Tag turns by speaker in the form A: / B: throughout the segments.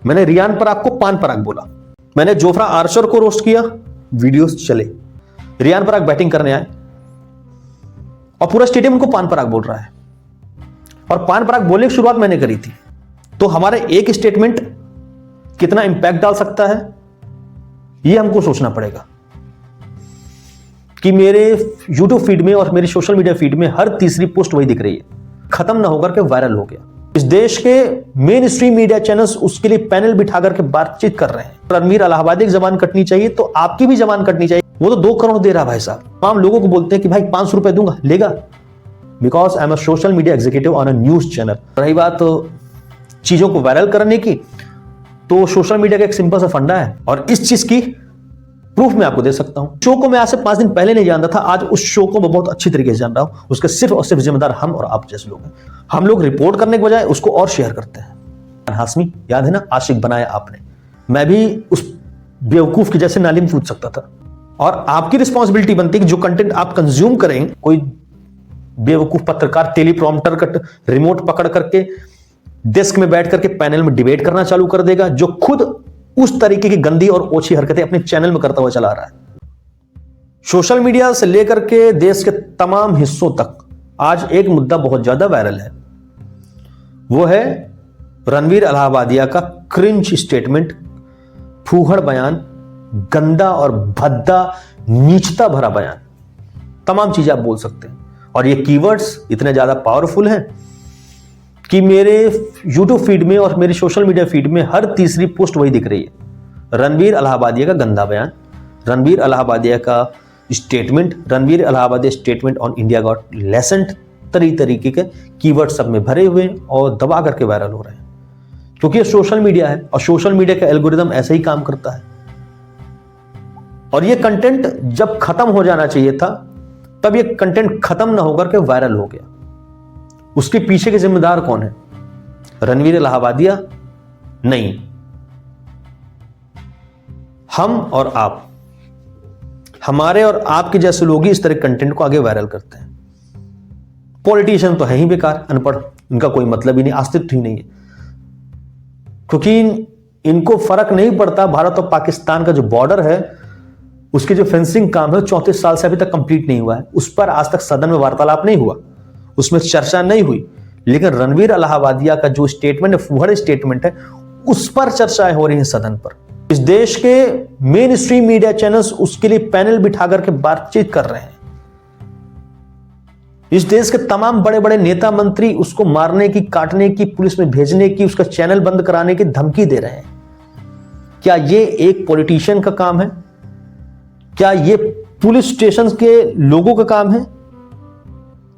A: मैंने रियान पराग को पान पराग बोला, मैंने जोफ्रा आर्चर को रोस्ट किया, वीडियोस चले। रियान पराग बैटिंग करने आए और पूरा स्टेडियम उनको पान पराग बोल रहा है, और पान पराग बोलने की शुरुआत मैंने करी थी। तो हमारे एक स्टेटमेंट कितना इंपैक्ट डाल सकता है, यह हमको सोचना पड़ेगा। कि मेरे YouTube फीड में और मेरी सोशल मीडिया फीड में हर तीसरी पोस्ट वही दिख रही है, खत्म ना होकर के वायरल हो गया। इस देश के मेन स्ट्रीम मीडिया चैनल्स उसके लिए पैनल बिठा करके बातचीत कर रहे हैं। रणवीर इलाहाबादी की जबान कटनी चाहिए तो आपकी भी जबान कटनी चाहिए। वो तो 2 करोड़ दे रहा भाई साहब। तमाम लोगों को बोलते हैं कि भाई 500 रुपए दूंगा, लेगा? Because I am a social media executive on a news channel. रही बात चीजों को वायरल करने की, तो सोशल मीडिया का एक सिंपल सा फंडा है, और इस चीज की प्रूफ मैं आपको दे सकता हूं। शो को मैं आज से 5 दिन पहले नहीं जानता था, आज उस शो को मैं बहुत अच्छी तरीके से जान रहा हूं। उसके सिर्फ और सिर्फ जिम्मेदार हम और आप जैसे लोग हैं। हम लोग रिपोर्ट करने के बजाय उसको और शेयर करते हैं। हाशमी, याद है ना, आशिक बनाया आपने। मैं भी उस बेवकूफ की जैसे नाली में कूद सकता था। और आपकी रिस्पॉन्सिबिलिटी बनती है कि जो कंटेंट आप कंज्यूम करें, कोई बेवकूफ पत्रकार टेलीप्रॉम्प्टर का रिमोट पकड़ करके डेस्क में बैठ करके पैनल में डिबेट करना चालू कर देगा, जो खुद उस तरीके की गंदी और ओछी हरकतें अपने चैनल में करता हुआ चला रहा है। सोशल मीडिया से लेकर के देश के तमाम हिस्सों तक आज एक मुद्दा बहुत ज्यादा वायरल है। वो है रणवीर इलाहाबादिया का क्रिंज स्टेटमेंट, फूहड़ बयान, गंदा और भद्दा नीचता भरा बयान। तमाम चीजें आप बोल सकते हैं, और ये कीवर्ड्स इतने ज्यादा पावरफुल हैं कि मेरे YouTube फीड में और मेरी सोशल मीडिया फीड में हर तीसरी पोस्ट वही दिख रही है। रणवीर इलाहाबादिया का गंदा बयान, रणवीर इलाहाबादिया का statement, Ranveer Allahbadia statement on India got Lancet, तरीके के कीवर्ड सब में भरे हुए और दबा करके वायरल हो रहे हैं। क्योंकि ये सोशल मीडिया है, और सोशल मीडिया का एल्गोरिदम ऐसे ही काम करता है। और ये कंटेंट जब खत्म हो जाना चाहिए था, तब ये कंटेंट खत्म ना होकर के वायरल हो गया। उसके पीछे के जिम्मेदार कौन है? रणवीर इलाहाबादिया? नहीं, हम और आप। हमारे और आपके जैसे लोग ही इस तरह कंटेंट को आगे वायरल करते हैं। पॉलिटिशियन तो है ही बेकार, अनपढ़, इनका कोई मतलब ही नहीं, अस्तित्व ही नहीं है। क्योंकि इनको फर्क नहीं पड़ता भारत और पाकिस्तान का जो बॉर्डर है, उसकी जो फेंसिंग काम है 34 साल से अभी तक कंप्लीट नहीं हुआ है। उस पर आज तक सदन में वार्तालाप नहीं हुआ, उसमें चर्चा नहीं हुई। लेकिन रणवीर इलाहाबादिया का जो स्टेटमेंट है, फूहड़ स्टेटमेंट है, उस पर चर्चाएं हो रही हैं सदन पर। इस देश के मेन स्ट्रीम मीडिया चैनल्स उसके लिए पैनल बिठा करके बातचीत कर रहे हैं। इस देश के तमाम बड़े बड़े नेता मंत्री उसको मारने की, काटने की, पुलिस में भेजने की, उसका चैनल बंद कराने की धमकी दे रहे हैं। क्या ये एक पॉलिटिशियन का काम है? क्या ये पुलिस स्टेशन के लोगों का काम है?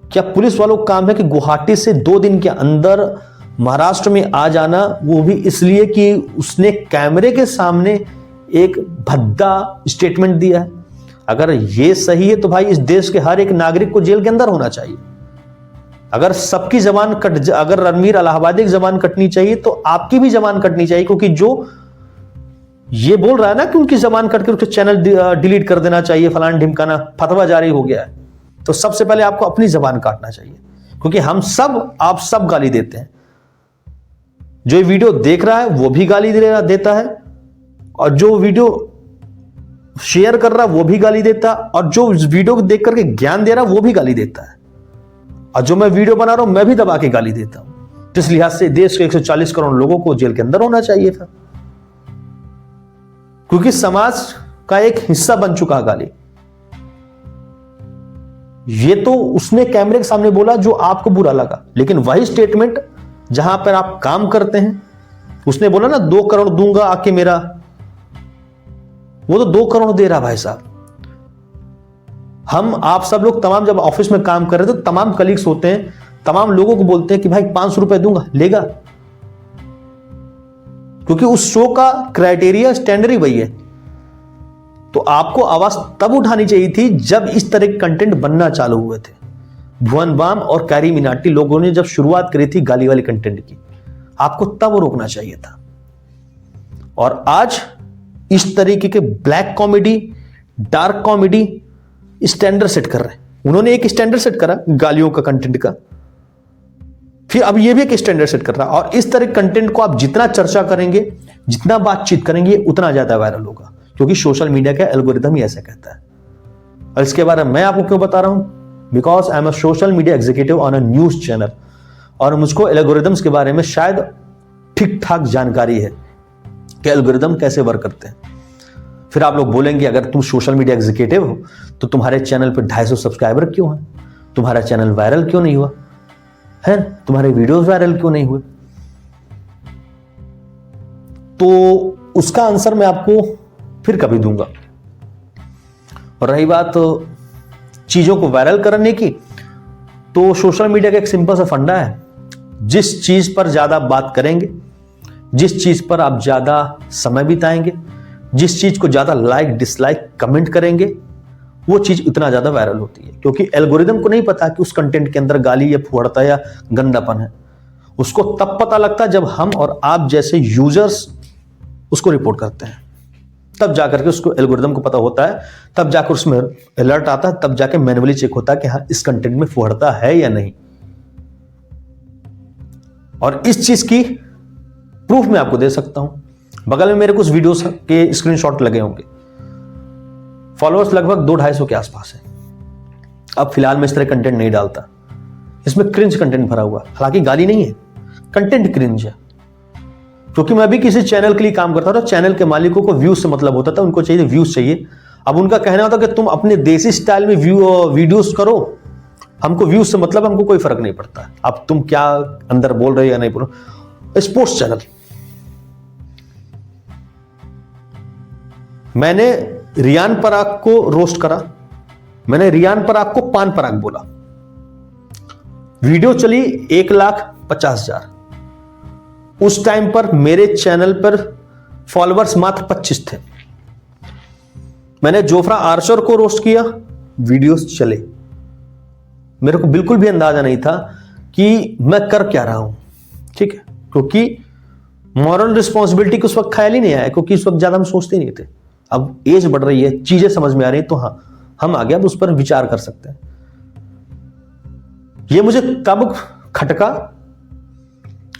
A: क्या पुलिस वालों का काम है कि गुवाहाटी से 2 दिन के अंदर महाराष्ट्र में आ जाना, वो भी इसलिए कि उसने कैमरे के सामने एक भद्दा स्टेटमेंट दिया है? अगर ये सही है तो भाई इस देश के हर एक नागरिक को जेल के अंदर होना चाहिए। अगर सबकी जबान अगर रणवीर इलाहाबादी की जबान कटनी चाहिए तो आपकी भी जबान कटनी चाहिए। क्योंकि जो ये बोल रहा है ना कि उनकी जबान कट के उसके चैनल डिलीट कर देना चाहिए, फलान ढिमकाना, फतवा जारी हो गया है, तो सबसे पहले आपको अपनी जबान काटना चाहिए। क्योंकि हम सब, आप सब गाली देते हैं। जो ये वीडियो देख रहा है वो भी गाली देता है, और जो वीडियो शेयर कर रहा है वो भी गाली देता है, और जो वीडियो को देख करके ज्ञान दे रहा है वो भी गाली देता है, और जो मैं वीडियो बना रहा हूं मैं भी दबा के गाली देता हूं। इस लिहाज से देश के 140 करोड़ लोगों को जेल के अंदर होना चाहिए था। क्योंकि समाज का एक हिस्सा बन चुका है गाली। ये तो उसने कैमरे के सामने बोला जो आपको बुरा लगा, लेकिन वही स्टेटमेंट जहां पर आप काम करते हैं, उसने बोला ना 2 करोड़ दूंगा आके मेरा, वो तो 2 करोड़ दे रहा भाई साहब। हम आप सब लोग तमाम जब ऑफिस में काम कर रहे थे तो तमाम कलीग्स होते हैं, तमाम लोगों को बोलते हैं कि भाई 500 रुपए दूंगा, लेगा? क्योंकि उस शो का क्राइटेरिया, स्टैंडर्ड ही वही है। तो आपको आवाज तब उठानी चाहिए थी जब इस तरह के कंटेंट बनना चालू हुए थे। भुवन बाम और कैरी मिनाटी लोगों ने जब शुरुआत करी थी गाली वाली कंटेंट की, आपको तब रोकना चाहिए था। और आज इस तरीके के black comedy, dark comedy standard set कर रहे हैं। उन्होंने एक स्टैंडर्ड सेट करा गालियों का कंटेंट का, फिर अब ये भी एक स्टैंडर्ड सेट कर रहा है। और इस तरह कंटेंट को आप जितना चर्चा करेंगे, जितना बातचीत करेंगे उतना ज्यादा वायरल होगा, क्योंकि सोशल मीडिया का एल्गोरिदम ही ऐसा कहता है। और इसके बारे में मैं आपको क्यों बता रहा हूं? Because I am a social media executive on a news channel, और मुझको एल्गोरिदम्स के बारे में शायद ठीक ठाक जानकारी है कि एल्गोरिदम कैसे वर्क करते हैं। फिर आप लोग बोलेंगे अगर तुम सोशल मीडिया एग्जीक्यूटिव हो तो तुम्हारे चैनल पर 250 सब्सक्राइबर क्यों हैं? तुम्हारा चैनल वायरल क्यों नहीं हुआ है? तुम्हारे वीडियोस वायरल क्यों नहीं हुए? तो उसका आंसर मैं आपको फिर कभी दूंगा। और रही बात चीजों को वायरल करने की, तो सोशल मीडिया का एक सिंपल सा फंडा है, जिस चीज पर ज्यादा बात करेंगे, जिस चीज पर आप ज्यादा समय बिताएंगे, जिस चीज को ज्यादा लाइक डिसलाइक कमेंट करेंगे, वो चीज इतना ज्यादा वायरल होती है। क्योंकि एल्गोरिदम को नहीं पता कि उस कंटेंट के अंदर गाली या फुहड़ता या गंदापन है। उसको तब पता लगता है जब हम और आप जैसे यूजर्स उसको रिपोर्ट करते हैं, तब जाकर के उसको एल्गोरिदम को पता होता है, तब जाकर उसमें अलर्ट आता है, तब जाके मैन्युअली चेक होता है कि हाँ इस कंटेंट में फुहड़ता है या नहीं। और इस चीज की प्रूफ मैं आपको दे सकता हूं। बगल में मेरे कुछ वीडियोस के स्क्रीनशॉट लगे होंगे। फॉलोअर्स लगभग 200-250 के आसपास है। अब फिलहाल मैं इस तरह कंटेंट नहीं डालता, इसमें क्रिंज कंटेंट भरा हुआ, हालांकि गाली नहीं है, कंटेंट क्रिंज है। क्योंकि मैं भी किसी चैनल के लिए काम करता था, चैनल के मालिकों को व्यूज से मतलब होता था, उनको चाहिए व्यूज चाहिए। अब उनका कहना होता कि तुम अपने देसी स्टाइल में वीडियोस करो, हमको व्यूज से मतलब, हमको कोई फर्क नहीं पड़ता। अब तुम क्या अंदर बोल रहे हो या नहीं बोल रहे। स्पोर्ट्स चैनल, मैंने रियान पराग को रोस्ट करा, मैंने रियान पराग को पान पराग बोला, वीडियो चली 1,50,000। उस टाइम पर मेरे चैनल पर फॉलोअर्स मात्र 25 थे। मैंने जोफ्रा आर्चर को रोस्ट किया, वीडियोस चले। मेरे को बिल्कुल भी अंदाजा नहीं था कि मैं कर क्या रहा हूं, ठीक है, क्योंकि मॉरल रिस्पॉन्सिबिलिटी को उस वक्त ख्याल ही नहीं आया, क्योंकि उस वक्त ज्यादा हम सोचते नहीं थे। अब एज बढ़ रही है, चीजें समझ में आ रही, तो हाँ हम आगे अब उस पर विचार कर सकते हैं। ये मुझे तब खटका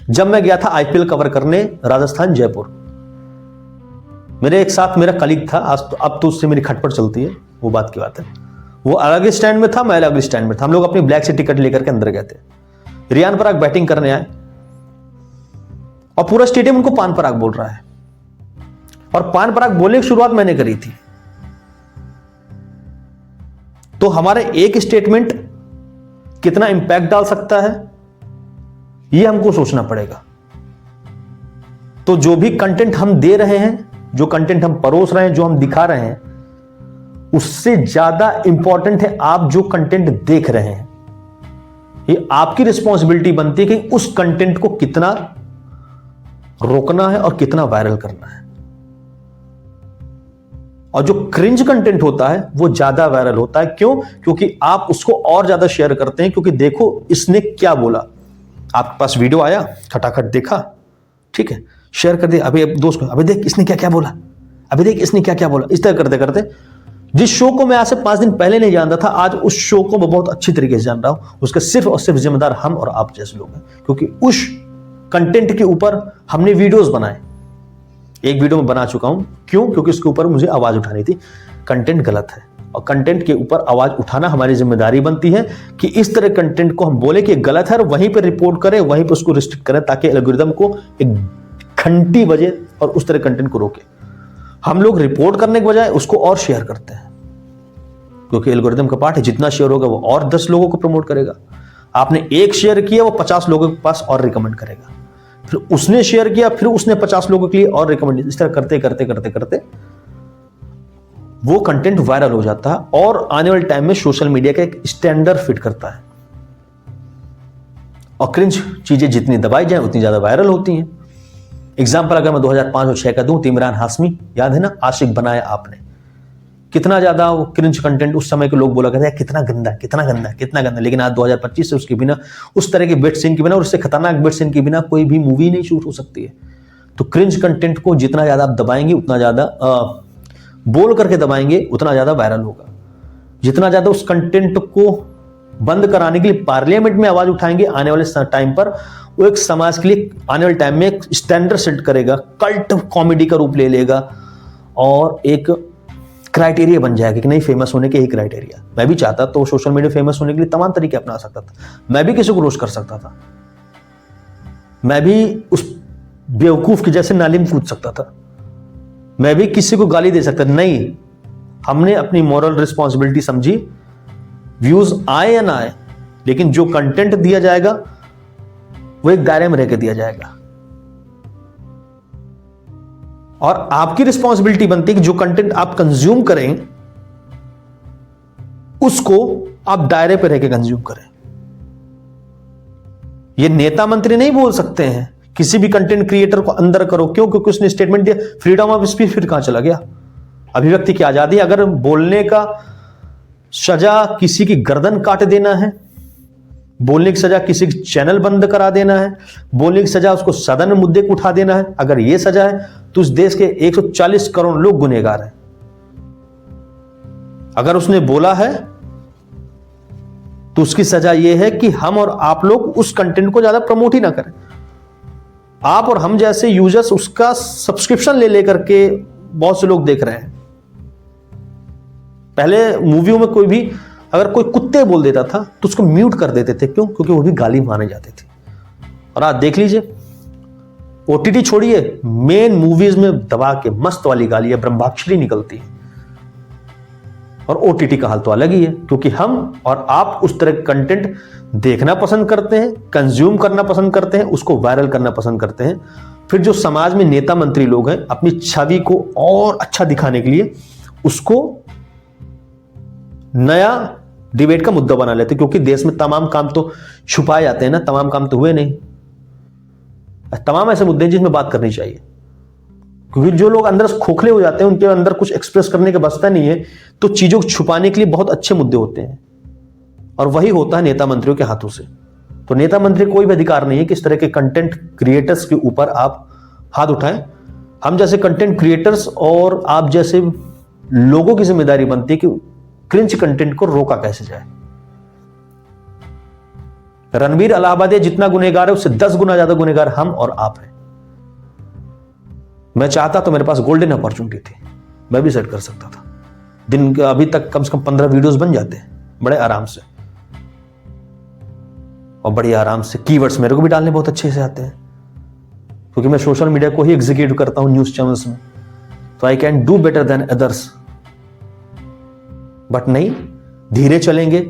A: जब मैं गया था आईपीएल कवर करने राजस्थान जयपुर। मेरे एक साथ मेरा कलीग था, आज तो अब तो उससे मेरी खटपट चलती है, वो बात की बात है। वो अलग स्टैंड में था, मैं अलग स्टैंड में था। हम लोग अपनी ब्लैक से टिकट लेकर के अंदर गए थे। रियान पराग बैटिंग करने आए और पूरा स्टेडियम उनको पान पराग बोल रहा है, और पान पराग बोलने की शुरुआत मैंने करी थी। तो हमारे एक स्टेटमेंट कितना इंपैक्ट डाल सकता है, यह हमको सोचना पड़ेगा। तो जो भी कंटेंट हम दे रहे हैं, जो कंटेंट हम परोस रहे हैं, जो हम दिखा रहे हैं, उससे ज्यादा इंपॉर्टेंट है आप जो कंटेंट देख रहे हैं। ये आपकी रिस्पॉन्सिबिलिटी बनती है कि उस कंटेंट को कितना रोकना है और कितना वायरल करना है। और जो क्रिंज कंटेंट होता है वो ज्यादा वायरल होता है। क्यों? क्योंकि आप उसको और ज्यादा शेयर करते हैं, क्योंकि देखो इसने क्या बोला। आपके पास वीडियो आया, खटाखट देखा, ठीक है, शेयर कर दिया, अभी दोस्त को अभी देख इसने क्या क्या बोला, अभी देख इसने क्या क्या बोला। इस तरह करते करते जिस शो को मैं आज से 5 दिन पहले नहीं जानता था, आज उस शो को मैं बहुत अच्छी तरीके से जान रहा हूं। उसका सिर्फ और सिर्फ जिम्मेदार हम और आप जैसे लोग हैं, क्योंकि उस कंटेंट के ऊपर हमने वीडियोस बनाए। एक वीडियो में बना चुका हूं। क्यों? क्योंकि उसके ऊपर मुझे आवाज उठानी थी। कंटेंट गलत है, और कंटेंट के ऊपर आवाज उठाना हमारी जिम्मेदारी बनती है कि इस तरह कंटेंट को हम बोले कि गलत है और वहीं पर रिपोर्ट करें, वहीं पर उसको रिस्ट्रिक्ट करें, ताकि एल्गोरिदम को एक घंटी बजे और उस तरह कंटेंट को रोके। हम लोग रिपोर्ट करने के बजाय उसको और शेयर करते हैं, क्योंकि एल्गोरिदम का पार्ट है, जितना शेयर होगा वो और 10 लोगों को प्रमोट करेगा। आपने एक शेयर किया, वो 50 लोगों के पास और रिकमेंड करेगा, फिर उसने शेयर किया, फिर उसने 50 लोगों के लिए और रिकमेंड। इस तरह करते करते करते करते वो कंटेंट वायरल हो जाता है, और आने वाले टाइम में सोशल मीडिया का एक स्टैंडर्ड फिट करता है। और क्रिंज चीजें जितनी दबाई जाए उतनी ज्यादा वायरल होती हैं। एग्जाम्पल अगर मैं 2005 और 2006 का दूं, तो इमरान हाशमी, याद है ना, आशिक बनाया आपने, कितना ज्यादा वो क्रिंज कंटेंट उस समय के लोग बोला करते हैं, कितना गंदा कितना गंदा कितना गंदा। लेकिन आज 2025 से उसके बिना, उस तरह के बेट सीन के बिना और उससे खतरनाक बेट सीन के बिना कोई भी मूवी नहीं शूट हो सकती है। तो क्रिंज कंटेंट को जितना ज्यादा आप दबाएंगे, उतना ज्यादा बोल करके दबाएंगे, उतना ज्यादा वायरल होगा। जितना ज्यादा उस कंटेंट को बंद कराने के लिए पार्लियामेंट में आवाज उठाएंगे आने वाले टाइम पर, वो एक समाज के लिए आने वाले टाइम में एक स्टैंडर्ड सेट करेगा, कल्ट कॉमेडी का रूप ले लेगा और एक क्राइटेरिया बन जाएगा कि नहीं, फेमस होने के ही क्राइटेरिया। मैं भी चाहता तो सोशल मीडिया फेमस होने के लिए तमाम तरीके अपना सकता था, मैं भी किसी को रोस्ट कर सकता था, मैं भी उस बेवकूफ के जैसे नाली में कूद सकता था, मैं भी किसी को गाली दे सकता था। नहीं, हमने अपनी मॉरल रिस्पॉन्सिबिलिटी समझी, व्यूज आए या ना आए, लेकिन जो कंटेंट दिया जाएगा वो एक दायरे में रह के दिया जाएगा। और आपकी रिस्पॉन्सिबिलिटी बनती है कि जो कंटेंट आप कंज्यूम करें उसको आप दायरे पे रह के कंज्यूम करें। ये नेता मंत्री नहीं बोल सकते हैं किसी भी कंटेंट क्रिएटर को अंदर करो, क्यों? क्योंकि उसने स्टेटमेंट दिया। फ्रीडम ऑफ स्पीच फिर कहां चला गया? अभिव्यक्ति की आजादी। अगर बोलने का सजा किसी की गर्दन काट देना है, बोलने की सजा किसी की चैनल बंद करा देना है, बोलने की सजा उसको सदन में मुद्दे को उठा देना है, अगर यह सजा है तो इस देश के 140 करोड़ लोग गुनहगार हैं। अगर उसने बोला है तो उसकी सजा यह है कि हम और आप लोग उस कंटेंट को ज्यादा प्रमोट ही ना करें। आप और हम जैसे यूजर्स उसका सब्सक्रिप्शन ले लेकर के बहुत से लोग देख रहे हैं। पहले मूवियों में कोई भी अगर कोई कुत्ते बोल देता था तो उसको म्यूट कर देते थे, क्यों? क्योंकि वो भी गाली माने जाते थे। और आज देख लीजिए, ओटीटी छोड़िए, मेन मूवीज में दबा के मस्त वाली गाली है, ब्रह्माक्षरी निकलती है। और ओटीटी का हाल तो अलग ही है, क्योंकि हम और आप उस तरह का कंटेंट देखना पसंद करते हैं, कंज्यूम करना पसंद करते हैं, उसको वायरल करना पसंद करते हैं। फिर जो समाज में नेता मंत्री लोग हैं, अपनी छवि को और अच्छा दिखाने के लिए उसको नया डिबेट का मुद्दा बना लेते हैं। क्योंकि देश में तमाम काम तो छुपाए जाते हैं ना, तमाम काम तो हुए नहीं, तमाम ऐसे मुद्दे हैं जिसमें बात करनी चाहिए। क्योंकि जो लोग अंदर खोखले हो जाते हैं, उनके अंदर कुछ एक्सप्रेस करने का बचता नहीं है, तो चीजों को छुपाने के लिए बहुत अच्छे मुद्दे होते हैं, और वही होता है नेता मंत्रियों के हाथों से। तो नेता मंत्री कोई भी अधिकार नहीं है कि इस तरह के कंटेंट क्रिएटर्स के ऊपर आप हाथ उठाएं। हम जैसे कंटेंट क्रिएटर्स और आप जैसे लोगों की जिम्मेदारी बनती है कि क्रिंच कंटेंट को रोका कैसे जाए। रणबीर इलाहाबादी जितना गुनहगार है, उससे 10 गुना ज्यादा गुनहगार हम और आप हैं। मैं चाहता तो मेरे पास गोल्डन अपॉर्चुनिटी थी, मैं भी सेट कर सकता था। दिन का अभी तक कम से कम 15 वीडियोस बन जाते हैं बड़े आराम से, और बड़ी आराम से कीवर्ड्स मेरे को भी डालने बहुत अच्छे से आते हैं, क्योंकि मैं सोशल मीडिया को ही एग्जीक्यूट करता हूं न्यूज चैनल्स में। तो I can do better than others. But नहीं, धीरे चलेंगे,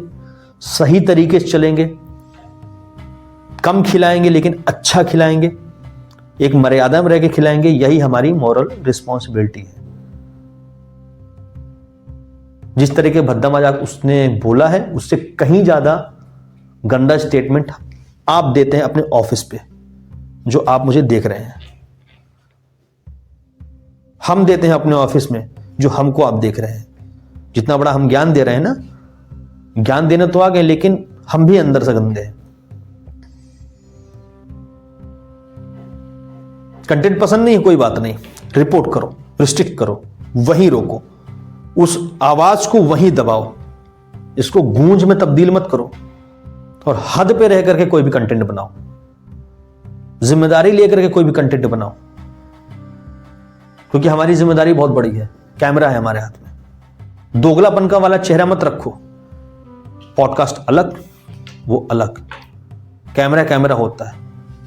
A: सही तरीके से चलेंगे, कम खिलाएंगे लेकिन अच्छा खिलाएंगे, एक मर्यादा में रह के खिलाएंगे। यही हमारी मॉरल रिस्पॉन्सिबिलिटी है। जिस तरह के भद्दा मजाक उसने बोला है, उससे कहीं ज्यादा गंदा स्टेटमेंट आप देते हैं अपने ऑफिस पे, जो आप मुझे देख रहे हैं। हम देते हैं अपने ऑफिस में, जो हमको आप देख रहे हैं। जितना बड़ा हम ज्ञान दे रहे हैं ना, ज्ञान देने तो आ गए, लेकिन हम भी अंदर से गंदे हैं। कंटेंट पसंद नहीं है, कोई बात नहीं, रिपोर्ट करो, रिस्ट्रिक्ट करो, वहीं रोको, उस आवाज को वहीं दबाओ, इसको गूंज में तब्दील मत करो, और हद पे रह करके कोई भी कंटेंट बनाओ, जिम्मेदारी लेकर के कोई भी कंटेंट बनाओ। क्योंकि हमारी जिम्मेदारी बहुत बड़ी है, कैमरा है हमारे हाथ में। दोगलापन का वाला चेहरा मत रखो। पॉडकास्ट अलग, वो अलग, कैमरा कैमरा होता है,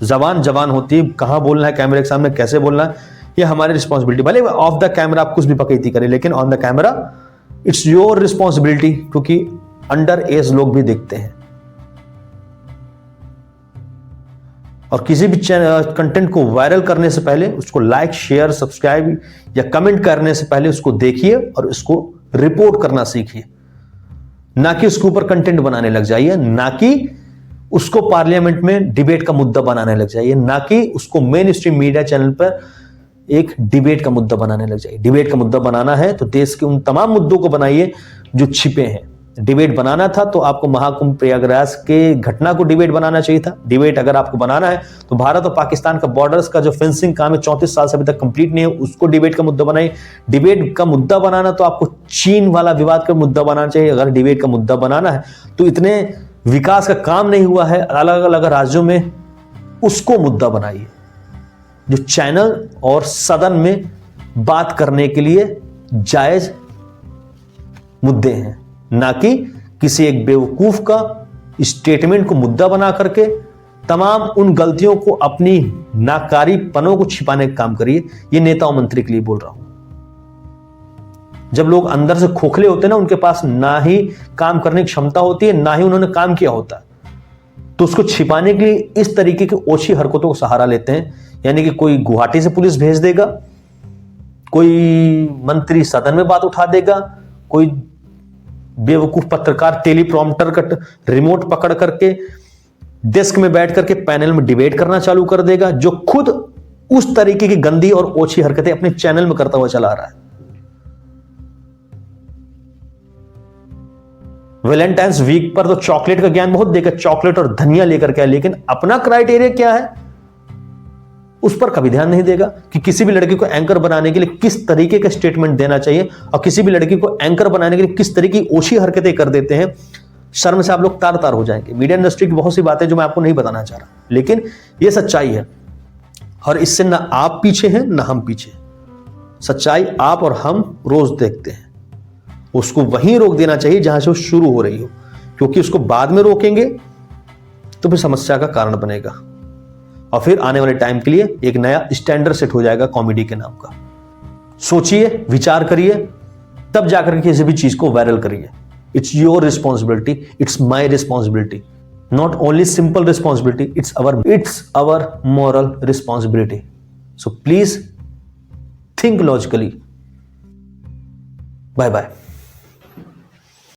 A: जबान जबान होती है, कहां बोलना है कैमरे के सामने, कैसे बोलना है, ये हमारी रिस्पॉन्सिबिलिटी। भले ऑफ द कैमरा आप कुछ भी बकैती करें, लेकिन on the camera it's your responsibility, क्योंकि अंडर एज लोग भी देखते हैं। और किसी भी कंटेंट को वायरल करने से पहले उसको लाइक, शेयर, सब्सक्राइब या कमेंट करने से पहले उसको देखिए और उसको रिपोर्ट करना सीखिए। ना कि उसके ऊपर कंटेंट बनाने लग जाइए, ना कि उसको पार्लियामेंट में डिबेट का मुद्दा बनाने लग जाइए, ना कि उसको मेन स्ट्रीम मीडिया चैनल पर एक डिबेट का मुद्दा बनाने लग जाइए। डिबेट का मुद्दा बनाना है तो देश के उन तमाम मुद्दों को बनाइए जो छिपे हैं। डिबेट बनाना था तो आपको महाकुंभ प्रयागराज के घटना को डिबेट बनाना चाहिए था। डिबेट अगर आपको बनाना है तो भारत और पाकिस्तान का बॉर्डर्स का जो फेंसिंग काम है 34 साल से अभी तक कंप्लीट नहीं है, उसको डिबेट का मुद्दा बनाइए। डिबेट का मुद्दा बनाना तो आपको चीन वाला विवाद का मुद्दा बनाना चाहिए। अगर डिबेट का मुद्दा बनाना है तो इतने विकास का काम नहीं हुआ है अलग अलग राज्यों में उसको मुद्दा बनाइए जो चैनल और सदन में बात करने के लिए जायज मुद्दे हैं, ना कि किसी एक बेवकूफ का स्टेटमेंट को मुद्दा बना करके तमाम उन गलतियों को, अपनी नाकारीपनों को छिपाने का काम करिए। ये नेता और मंत्री के लिए बोल रहा हूं। जब लोग अंदर से खोखले होते हैं ना, उनके पास ना ही काम करने की क्षमता होती है, ना ही उन्होंने काम किया होता है, तो उसको छिपाने के लिए इस तरीके की ओछी हरकतों को सहारा लेते हैं। यानी कि कोई गुवाहाटी से पुलिस भेज देगा, कोई मंत्री सदन में बात उठा देगा, कोई बेवकूफ पत्रकार टेलीप्रॉम्प्टर का रिमोट पकड़ करके डेस्क में बैठ करके पैनल में डिबेट करना चालू कर देगा, जो खुद उस तरीके की गंदी और ओछी हरकतें अपने चैनल में करता हुआ चला आ रहा है। वैलेंटाइंस वीक पर तो चॉकलेट का ज्ञान बहुत देगा, चॉकलेट और धनिया लेकर के, लेकिन अपना क्राइटेरिया क्या है उस पर कभी ध्यान नहीं देगा कि किसी भी लड़की को एंकर बनाने के लिए किस तरीके का स्टेटमेंट देना चाहिए और किसी भी लड़की को एंकर बनाने के लिए किस तरीके की ओछी हरकतें कर देते हैं। शर्म से आप लोग तार तार हो जाएंगे। मीडिया इंडस्ट्री की बहुत सी बातें जो मैं आपको नहीं बताना चाह रहा, लेकिन यह सच्चाई है और इससे ना आप पीछे हैं ना हम पीछे। सच्चाई आप और हम रोज देखते हैं, उसको वहीं रोक देना चाहिए जहां से वो शुरू हो रही हो, क्योंकि उसको बाद में रोकेंगे तो फिर समस्या का कारण बनेगा और फिर आने वाले टाइम के लिए एक नया स्टैंडर्ड सेट हो जाएगा कॉमेडी के नाम का। सोचिए, विचार करिए, तब जाकर के किसी भी चीज को वायरल करिए। It's your responsibility, it's my responsibility, not only simple responsibility, it's our moral responsibility. So please think logically. Bye bye.